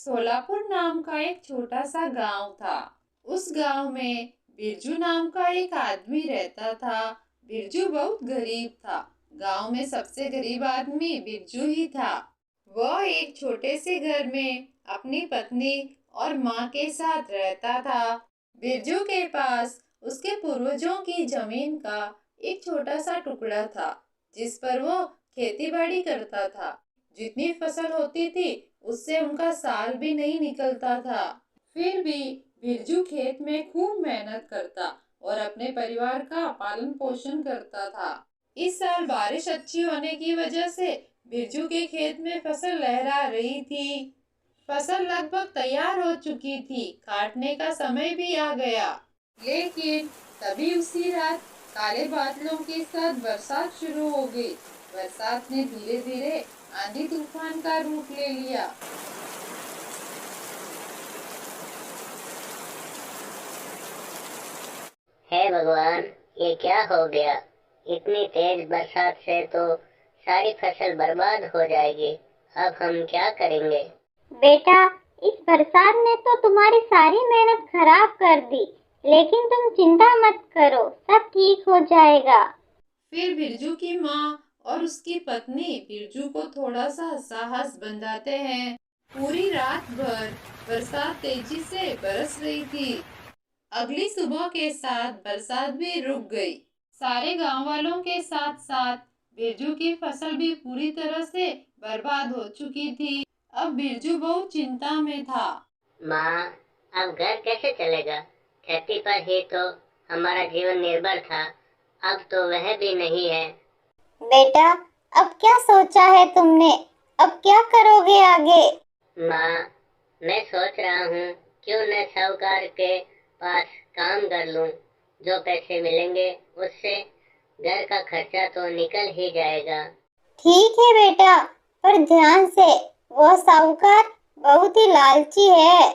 सोलापुर नाम का एक छोटा सा गांव था। उस गांव में बिरजू नाम का एक आदमी रहता था। बिरजू बहुत गरीब था। गांव में सबसे गरीब आदमी बिरजू ही था। वह एक छोटे से घर में अपनी पत्नी और माँ के साथ रहता था। बिरजू के पास उसके पूर्वजों की जमीन का एक छोटा सा टुकड़ा था, जिस पर वो खेती बाड़ी करता था। जितनी फसल होती थी उससे उनका साल भी नहीं निकलता था। फिर भी बिरजू खेत में खूब मेहनत करता और अपने परिवार का पालन पोषण करता था। इस साल बारिश अच्छी होने की वजह से बिरजू के खेत में फसल लहरा रही थी। फसल लगभग तैयार हो चुकी थी, काटने का समय भी आ गया। लेकिन तभी उसी रात काले बादलों के साथ बरसात शुरू हो गई। बरसात ने धीरे धीरे आंधी तूफान का रूप ले लिया। हे भगवान, ये क्या हो गया। इतनी तेज बरसात से तो सारी फसल बर्बाद हो जाएगी। अब हम क्या करेंगे। बेटा, इस बरसात ने तो तुम्हारी सारी मेहनत खराब कर दी, लेकिन तुम चिंता मत करो, सब ठीक हो जाएगा। फिर बिरजू की माँ और उसकी पत्नी बिरजू को थोड़ा सा साहस बंधाते हैं। पूरी रात भर बरसात तेजी से बरस रही थी। अगली सुबह के साथ बरसात भी रुक गई। सारे गांव वालों के साथ साथ बिरजू की फसल भी पूरी तरह से बर्बाद हो चुकी थी। अब बिरजू बहुत चिंता में था। माँ, अब घर कैसे चलेगा। खेती पर ही तो हमारा जीवन निर्भर था। अब तो वह भी नहीं है। बेटा, अब क्या सोचा है तुमने? अब क्या करोगे आगे? माँ, मैं सोच रहा हूँ क्यों न साहूकार के पास काम कर लूँ। जो पैसे मिलेंगे उससे घर का खर्चा तो निकल ही जाएगा। ठीक है बेटा, पर ध्यान से, वह साहूकार बहुत ही लालची है।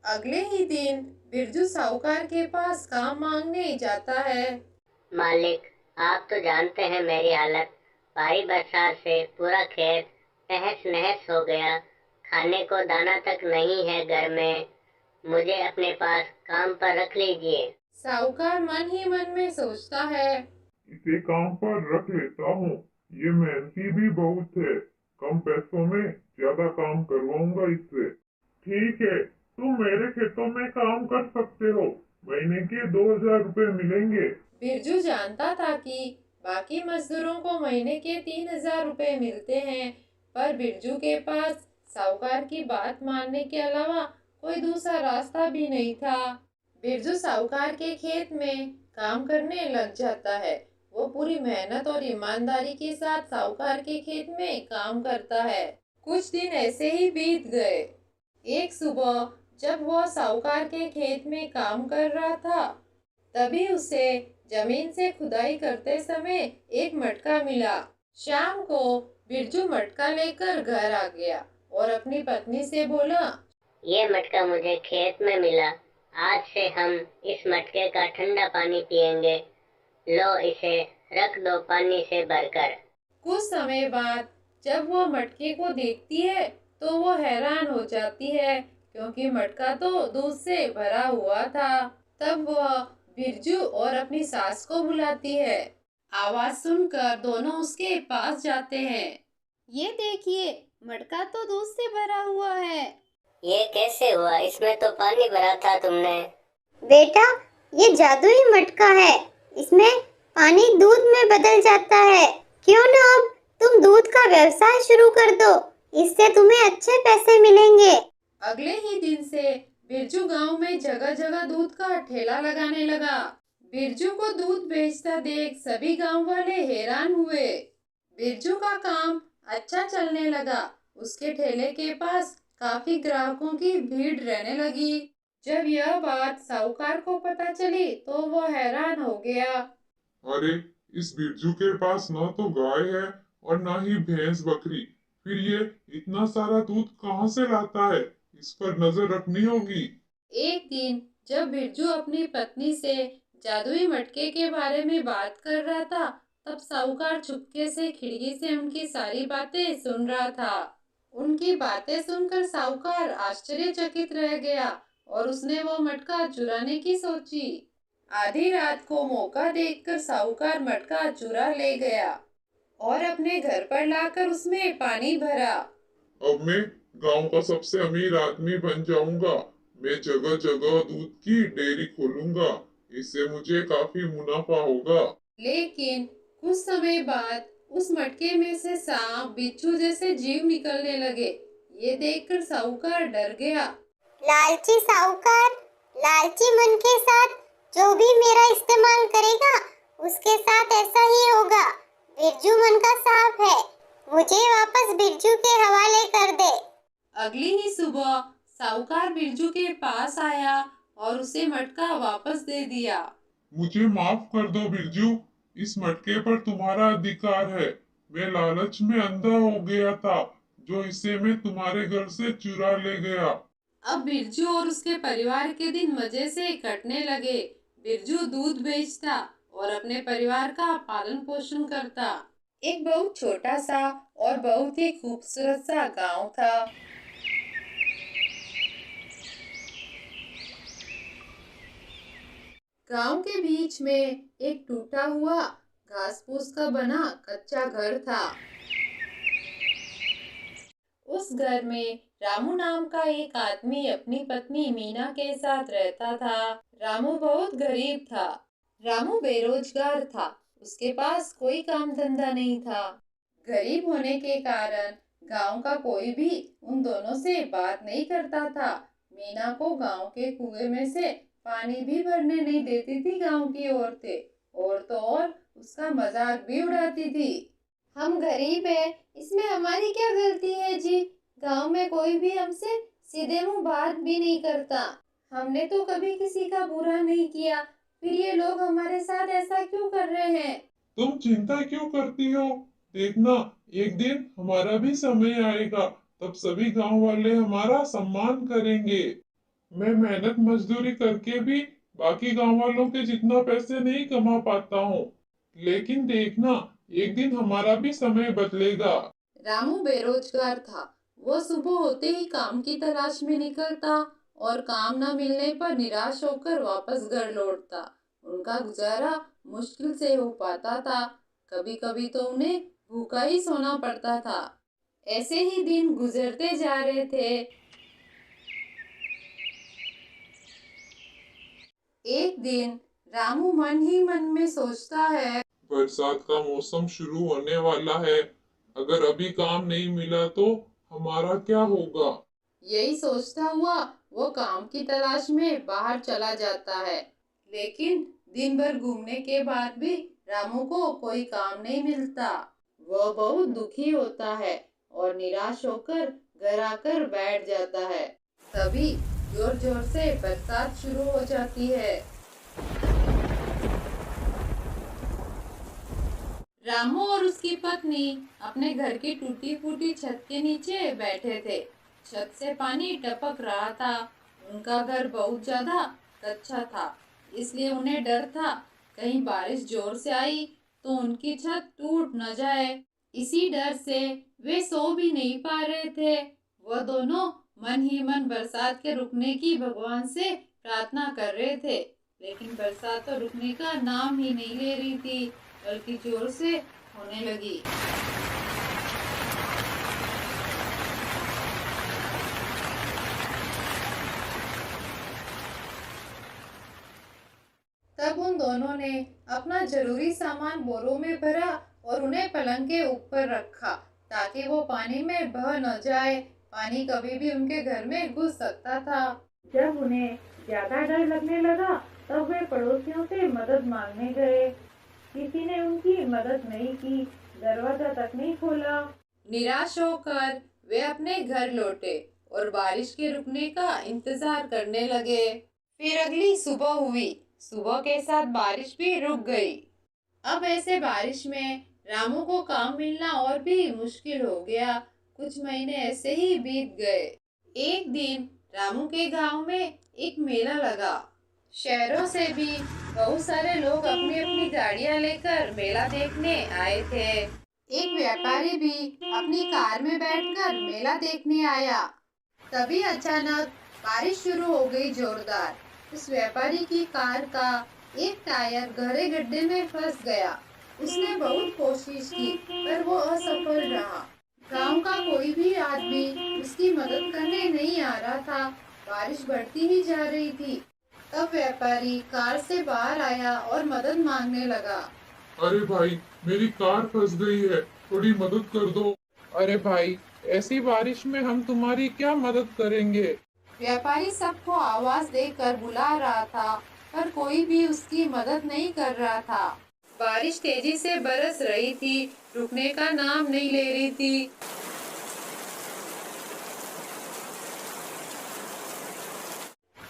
अगले ही दिन बिरजू साहूकार के पास काम मांगने जाता है। मालिक, आप तो जानते हैं मेरी हालत। भारी बरसात से पूरा खेत तहस नहस हो गया। खाने को दाना तक नहीं है घर में। मुझे अपने पास काम पर रख लीजिए। साहूकार मन ही मन में सोचता है, इसे काम पर रख लेता हूँ। ये मेहनती भी बहुत है। कम पैसों में ज्यादा काम करवाऊंगा इससे। ठीक है, तुम मेरे खेतों में काम कर सकते हो। महीने के 2,000 रुपए मिलेंगे। बिरजू जानता था कि बाकी मजदूरों को महीने के 3,000 रुपए मिलते हैं, पर बिरजू के पास साहूकार की बात मानने के अलावा कोई दूसरा रास्ता भी नहीं था। बिरजू साहूकार के खेत में काम करने लग जाता है। वो पूरी मेहनत और ईमानदारी के साथ साहूकार के खेत में काम करता है। कुछ दिन ऐसे ही बीत गए। एक सुबह जब वह साहूकार के खेत में काम कर रहा था, तभी उसे जमीन से खुदाई करते समय एक मटका मिला। शाम को बिरजू मटका लेकर घर आ गया और अपनी पत्नी से बोला, ये मटका मुझे खेत में मिला। आज से हम इस मटके का ठंडा पानी पिएंगे। लो, इसे रख दो पानी से भरकर। कुछ समय बाद जब वह मटके को देखती है तो वो हैरान हो जाती है, क्योंकि मटका तो दूध से भरा हुआ था। तब वह बिरजू और अपनी सास को बुलाती है। आवाज सुनकर दोनों उसके पास जाते हैं। ये देखिए, मटका तो दूध से भरा हुआ है। ये कैसे हुआ? इसमें तो पानी भरा था तुमने। बेटा, ये जादुई मटका है। इसमें पानी दूध में बदल जाता है। क्यों ना अब तुम दूध का व्यवसाय शुरू कर दो, इससे तुम्हें अच्छे पैसे मिलेंगे। अगले ही दिन से बिरजू गांव में जगह जगह दूध का ठेला लगाने लगा। बिरजू को दूध बेचता देख सभी गांव वाले हैरान हुए। बिरजू का काम अच्छा चलने लगा। उसके ठेले के पास काफी ग्राहकों की भीड़ रहने लगी। जब यह बात साहूकार को पता चली तो वो हैरान हो गया। अरे, इस बिरजू के पास ना तो गाय है और ना ही भैंस बकरी। फिर ये इतना सारा दूध कहाँ से लाता है। इस पर नजर रखनी होगी। एक दिन जब बिरजू अपनी पत्नी से जादुई मटके के बारे में बात कर रहा था, तब साहूकार चुपके से खिड़की से उनकी सारी बातें सुन रहा था। उनकी बातें सुनकर साहूकार आश्चर्यचकित रह गया और उसने वो मटका चुराने की सोची। आधी रात को मौका देखकर साहूकार मटका चुरा ले गया और अपने घर पर लाकर उसमें पानी भरा। अब मैं गांव का सबसे अमीर आदमी बन जाऊंगा। मैं जगह जगह दूध की डेयरी खोलूंगा। इससे मुझे काफी मुनाफा होगा। लेकिन कुछ समय बाद उस मटके में से सांप बिच्छू जैसे जीव निकलने लगे। ये देखकर साहूकार डर गया। लालची साहूकार, लालची मन के साथ जो भी मेरा इस्तेमाल करेगा उसके साथ ऐसा ही होगा। बिरजू मन का सांप है, मुझे वापस बिरजू के हवाले कर दे। अगली ही सुबह साहूकार बिरजू के पास आया और उसे मटका वापस दे दिया। मुझे माफ कर दो बिरजू, इस मटके पर तुम्हारा अधिकार है। मैं लालच में अंधा हो गया था, जो इसे मैं तुम्हारे घर से चुरा ले गया। अब बिरजू और उसके परिवार के दिन मजे से कटने लगे। बिरजू दूध बेचता और अपने परिवार का पालन पोषण करता। एक बहुत छोटा सा और बहुत ही खूबसूरत सा गांव था। गांव के बीच में एक टूटा हुआ घास फूस का बना कच्चा घर था। उस घर में रामू नाम का एक आदमी अपनी पत्नी मीना के साथ रहता था। रामू बहुत गरीब था। रामू बेरोजगार था। उसके पास कोई काम धंधा नहीं था। गरीब होने के कारण गांव का कोई भी उन दोनों से बात नहीं करता था। मीना को गांव के कुएं में से पानी भी भरने नहीं देती थी गांव की औरतें, और तो और उसका मजाक भी उड़ाती थी। हम गरीब हैं, इसमें हमारी क्या गलती है जी? गांव में कोई भी हमसे सीधे मुंह बात भी नहीं करता। हमने तो कभी किसी का बुरा नहीं किया, फिर ये लोग हमारे साथ ऐसा क्यों कर रहे हैं? तुम चिंता क्यों करती हो? देखना, एक दिन हमारा भी समय आएगा, तब सभी गांव वाले हमारा सम्मान करेंगे। मैं मेहनत मजदूरी करके भी बाकी गांव वालों के जितना पैसे नहीं कमा पाता हूँ, लेकिन देखना, एक दिन हमारा भी समय बदलेगा। रामू बेरोजगार था। वो सुबह होते ही काम की तलाश में निकलता और काम न मिलने पर निराश होकर वापस घर लौटता। उनका गुजारा मुश्किल से हो पाता था। कभी कभी तो उन्हें भूखा ही सोना पड़ता था। ऐसे ही दिन गुजरते जा रहे थे। एक दिन रामू मन ही मन में सोचता है, बरसात का मौसम शुरू होने वाला है। अगर अभी काम नहीं मिला तो हमारा क्या होगा? यही सोचता हुआ वो काम की तलाश में बाहर चला जाता है। लेकिन दिन भर घूमने के बाद भी रामू को कोई काम नहीं मिलता। वह बहुत दुखी होता है और निराश होकर घर आकर बैठ जाता है। तभी जोर जोर से बरसात शुरू हो जाती है। रामू और उसकी पत्नी अपने घर की टूटी फूटी छत के नीचे बैठे थे। छत से पानी टपक रहा था। उनका घर बहुत ज्यादा कच्चा था, इसलिए उन्हें डर था कहीं बारिश जोर से आई तो उनकी छत टूट न जाए। इसी डर से वे सो भी नहीं पा रहे थे। वह दोनों मन ही मन बरसात के रुकने की भगवान से प्रार्थना कर रहे थे, लेकिन बरसात तो रुकने का नाम ही नहीं ले रही थी, बल्कि जोर से होने लगी। तब उन दोनों ने अपना जरूरी सामान बोरों में भरा और उन्हें पलंग के ऊपर रखा ताकि वो पानी में बह न जाए। पानी कभी भी उनके घर में घुस सकता था। जब उन्हें ज्यादा डर लगने लगा तब वे पड़ोसियों से मदद मांगने गए। किसी ने उनकी मदद नहीं की, दरवाजा तक नहीं खोला। निराश होकर वे अपने घर लौटे और बारिश के रुकने का इंतजार करने लगे। फिर अगली सुबह हुई। सुबह के साथ बारिश भी रुक गई। अब ऐसे बारिश में रामू को काम मिलना और भी मुश्किल हो गया। कुछ महीने ऐसे ही बीत गए। एक दिन रामू के गांव में एक मेला लगा। शहरों से भी बहुत सारे लोग अपनी अपनी गाड़ियां लेकर मेला देखने आए थे। एक व्यापारी भी अपनी कार में बैठकर मेला देखने आया। तभी अचानक बारिश शुरू हो गई जोरदार। उस व्यापारी की कार का एक टायर गहरे गड्ढे में फंस गया। उसने बहुत कोशिश की पर वो असफल रहा। गांव का कोई भी आदमी उसकी मदद करने नहीं आ रहा था। बारिश बढ़ती ही जा रही थी। तब व्यापारी कार से बाहर आया और मदद मांगने लगा। अरे भाई, मेरी कार फंस गई है, थोड़ी मदद कर दो। अरे भाई, ऐसी बारिश में हम तुम्हारी क्या मदद करेंगे। व्यापारी सबको आवाज देकर बुला रहा था पर कोई भी उसकी मदद नहीं कर रहा था। बारिश तेजी से बरस रही थी, रुकने का नाम नहीं ले रही थी।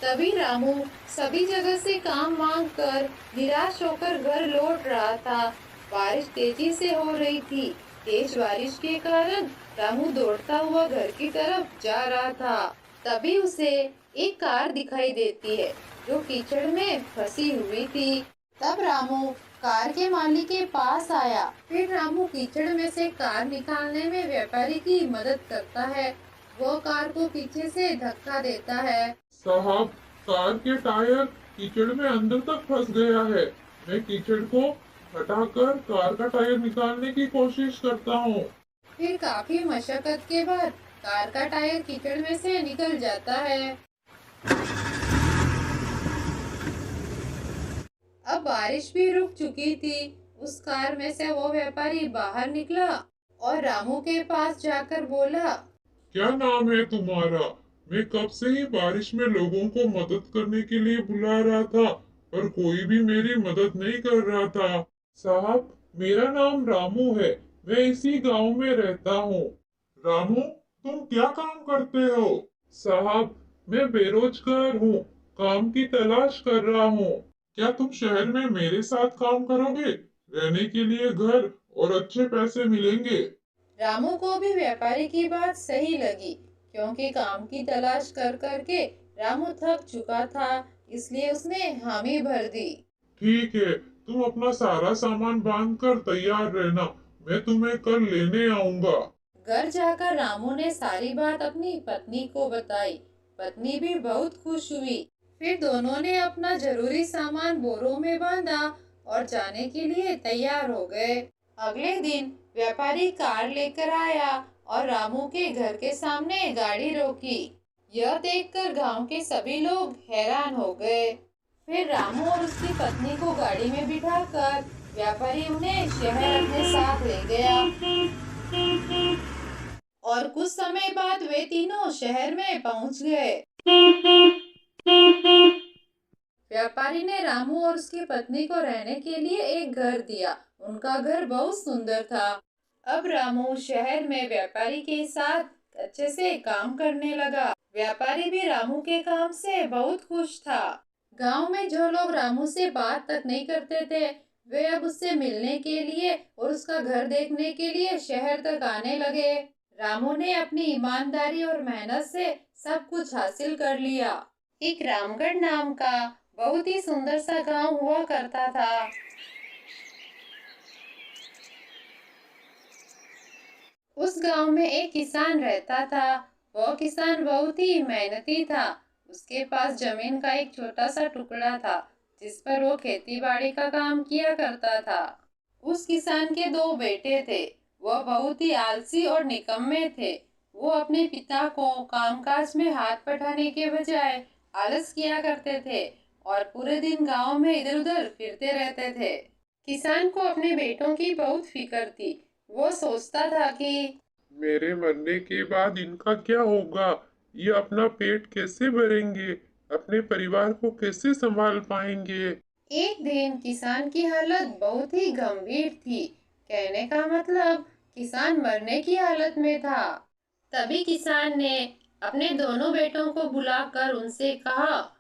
तभी रामू सभी जगह से काम मांग कर निराश होकर घर लौट रहा था। बारिश तेजी से हो रही थी। तेज बारिश के कारण रामू दौड़ता हुआ घर की तरफ जा रहा था। तभी उसे एक कार दिखाई देती है जो कीचड़ में फंसी हुई थी। तब रामू कार के मालिक के पास आया। फिर रामू कीचड़ में से कार निकालने में व्यापारी की मदद करता है। वो कार को पीछे से धक्का देता है। साहब, कार के टायर कीचड़ में अंदर तक फंस गया है। मैं कीचड़ को हटाकर कार का टायर निकालने की कोशिश करता हूँ। फिर काफी मशक्कत के बाद कार का टायर कीचड़ में से निकल जाता है। अब बारिश भी रुक चुकी थी। उस कार में से वो व्यापारी बाहर निकला और रामू के पास जाकर बोला, क्या नाम है तुम्हारा? मैं कब से ही बारिश में लोगों को मदद करने के लिए बुला रहा था, पर कोई भी मेरी मदद नहीं कर रहा था। साहब, मेरा नाम रामू है। मैं इसी गांव में रहता हूँ। रामू, तुम क्या काम करते हो? साहब, मैं बेरोजगार हूँ, काम की तलाश कर रहा हूँ। क्या तुम शहर में मेरे साथ काम करोगे? रहने के लिए घर और अच्छे पैसे मिलेंगे। रामू को भी व्यापारी की बात सही लगी क्योंकि काम की तलाश कर करके रामू थक चुका था, इसलिए उसने हामी भर दी। ठीक है, तुम अपना सारा सामान बांध कर तैयार रहना, मैं तुम्हें कल लेने आऊंगा। घर जाकर रामू ने सारी बात अपनी पत्नी को बताई। पत्नी भी बहुत खुश हुई। फिर दोनों ने अपना जरूरी सामान बोरों में बांधा और जाने के लिए तैयार हो गए। अगले दिन व्यापारी कार लेकर आया और रामू के घर के सामने गाड़ी रोकी। यह देखकर गांव के सभी लोग हैरान हो गए। फिर रामू और उसकी पत्नी को गाड़ी में बिठाकर व्यापारी उन्हें शहर अपने साथ ले गया। और कुछ समय बाद वे तीनों शहर में पहुंच गए। व्यापारी ने रामू और उसकी पत्नी को रहने के लिए एक घर दिया। उनका घर बहुत सुंदर था। अब रामू शहर में व्यापारी के साथ अच्छे से काम करने लगा। व्यापारी भी रामू के काम से बहुत खुश था। गांव में जो लोग रामू से बात तक नहीं करते थे, वे अब उससे मिलने के लिए और उसका घर देखने के लिए शहर तक आने लगे। रामू ने अपनी ईमानदारी और मेहनत से सब कुछ हासिल कर लिया। एक रामगढ़ नाम का बहुत ही सुंदर सा गांव हुआ करता था। उस गांव में एक किसान रहता था। वह किसान बहुत ही मेहनती था। उसके पास जमीन का एक छोटा सा टुकड़ा था जिस पर वो खेती बाड़ी का काम किया करता था। उस किसान के दो बेटे थे। वह बहुत ही आलसी और निकम्मे थे। वो अपने पिता को कामकाज में हाथ बटाने के बजाय आलस किया करते थे और पूरे दिन गांव में इधर उधर फिरते रहते थे। किसान को अपने बेटों की बहुत फिक्र थी। वो सोचता था कि मेरे मरने के बाद इनका क्या होगा? ये अपना पेट कैसे भरेंगे? अपने परिवार को कैसे संभाल पाएंगे? एक दिन किसान की हालत बहुत ही गंभीर थी। कहने का मतलब किसान मरने की हालत में था। तभी किसान ने अपने दोनों बेटों को बुलाकर उनसे कहा,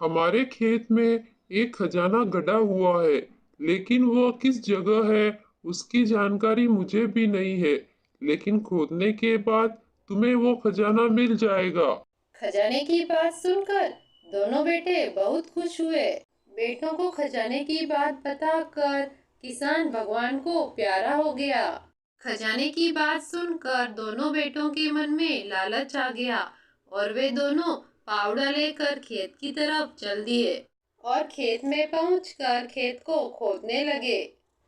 हमारे खेत में एक खजाना गड़ा हुआ है, लेकिन वो किस जगह है उसकी जानकारी मुझे भी नहीं है, लेकिन खोदने के बाद तुम्हें वो खजाना मिल जाएगा। खजाने की बात सुनकर दोनों बेटे बहुत खुश हुए। बेटों को खजाने की बात बताकर किसान भगवान को प्यारा हो गया। खजाने की बात सुनकर दोनों बेटों के मन में लालच आ गया और वे दोनों फावड़ा लेकर खेत की तरफ चल दिए और खेत में पहुंचकर खेत को खोदने लगे।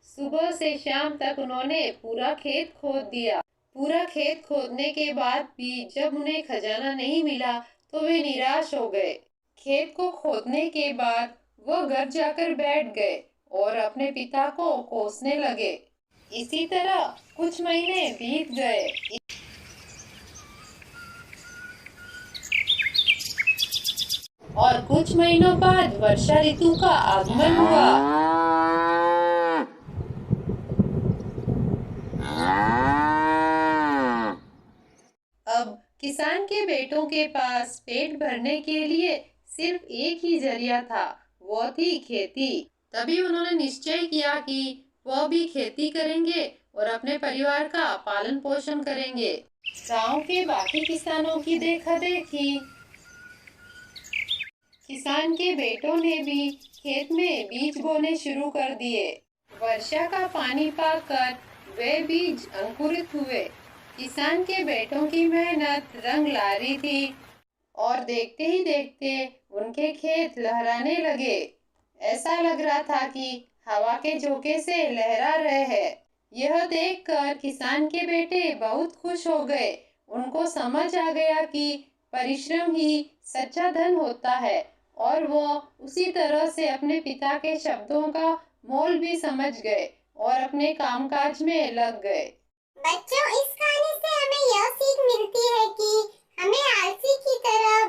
सुबह से शाम तक उन्होंने पूरा खेत खोद दिया। पूरा खेत खोदने के बाद भी जब उन्हें खजाना नहीं मिला तो वे निराश हो गए। खेत को खोदने के बाद वह घर जाकर बैठ गए और अपने पिता को कोसने लगे। इसी तरह कुछ महीने बीत गए। और कुछ महीनों बाद वर्षा ऋतु का आगमन हुआ। अब किसान के बेटों के पास पेट भरने के लिए सिर्फ एक ही जरिया था, वो थी खेती। तभी उन्होंने निश्चय किया कि वह भी खेती करेंगे और अपने परिवार का पालन पोषण करेंगे। गांव के बाकी किसानों की देखा देखी किसान के बेटों ने भी खेत में बीज बोने शुरू कर दिए। वर्षा का पानी पाकर वे बीज अंकुरित हुए। किसान के बेटों की मेहनत रंग ला रही थी और देखते ही देखते उनके खेत लहराने लगे। ऐसा लग रहा था कि हवा के झोंके से लहरा रहे हैं। यह देखकर किसान के बेटे बहुत खुश हो गए। उनको समझ आ गया कि परिश्रम ही सच्चा धन होता है और वो उसी तरह से अपने पिता के शब्दों का मोल भी समझ गए और अपने कामकाज में लग गए। बच्चों, इस कहानी से हमें यह सीख मिलती है कि हमें आलसी की तरह